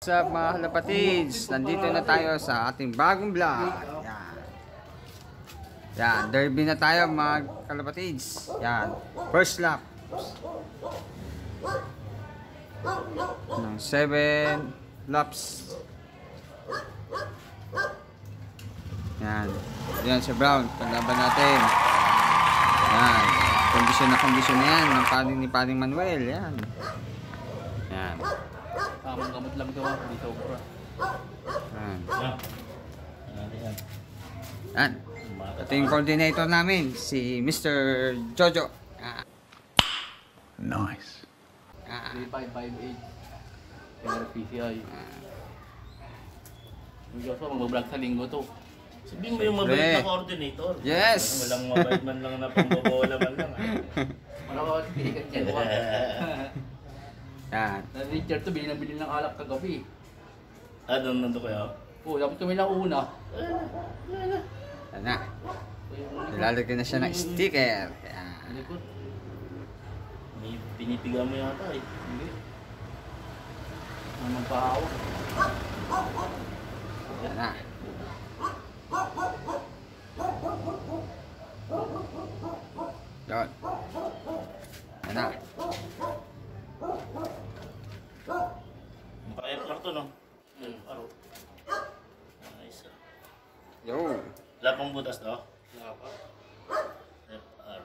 What's up mga kalapatids? Nandito na tayo sa ating bagong vlog. Yan. Yan, derby na tayo mga kalapatids. Yan, first lap. Ng 7 laps. Yan. Yan si Brown, paglaban natin. Yan. Kondisyon na yan ng paring ni paring Manuel. Yan. Yan. Tamang gamot lang daw ako dito, bro. Yan. Yan. Ito yung coordinator namin, si Mr. Jojo. Nice. 3558. Pero PCI. Yung Joshua, magbablog sa linggo to. Sabihin mo yung mabait na coordinator. Yes! Walang mabait man lang na pambobola man lang. Wala ko, pinikat niya ko. Yan. Na Richard to, bilhin ng alak kagabi. Ano nandun kayo? Oo, dapat tumilang una. Yan na. Nilalagyan na siya ng sticker. Yan. Likod. May pinipiga mo yata eh. Hindi. Ang magpahawa. Yan na. Yan. Yan na. Maka-airlock to no? Araw. Nice. Yo. Wala pang butas to? Wala pa. FR.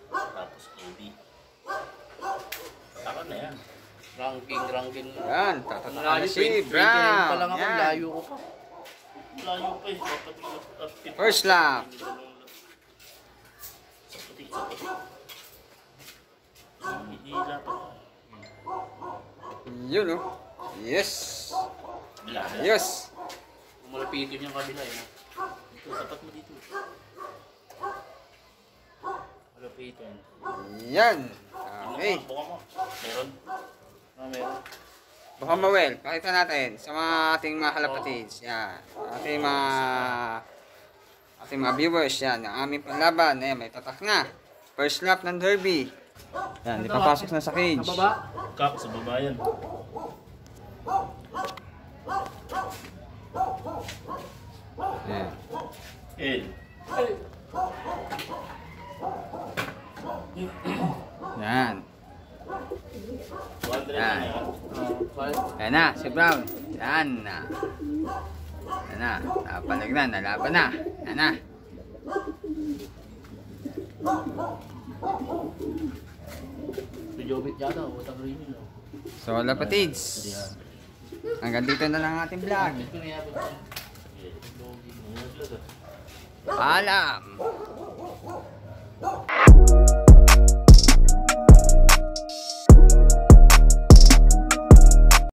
Tapos AB. Ako na yan. Ranking. Yan. Tatatak na Layo, si 20 Brown. pa lang ako, Yan. layo ko pa. Layo pa eh. Dapat First lap. Sa puti. Hila pa. Yun o. Yes. Yes. Malapitin yung kabila eh. Ito, tapat mo dito. Malapitin. Yan. Okay. Buka mo. Meron? Meron. Baka Mawel, pakita natin sa mga ating mga kalapatids. Yan. Ating mga viewers. Yan. Ang aming panlaban. Ayan, may tatak na. First lap ng derby. Yan, di papasok na sa cage. Nababa? Kap sa babayan. Yan. El. Yan. 100 Yan. na yan. Yan na, si Brown. Yan na. Yan na. Napalag na, nalaban na. Yan na. Jobit yata, utang rin yun. So, kalapatids. Hanggang dito na lang ating vlog. Ito na yabot. Paalam.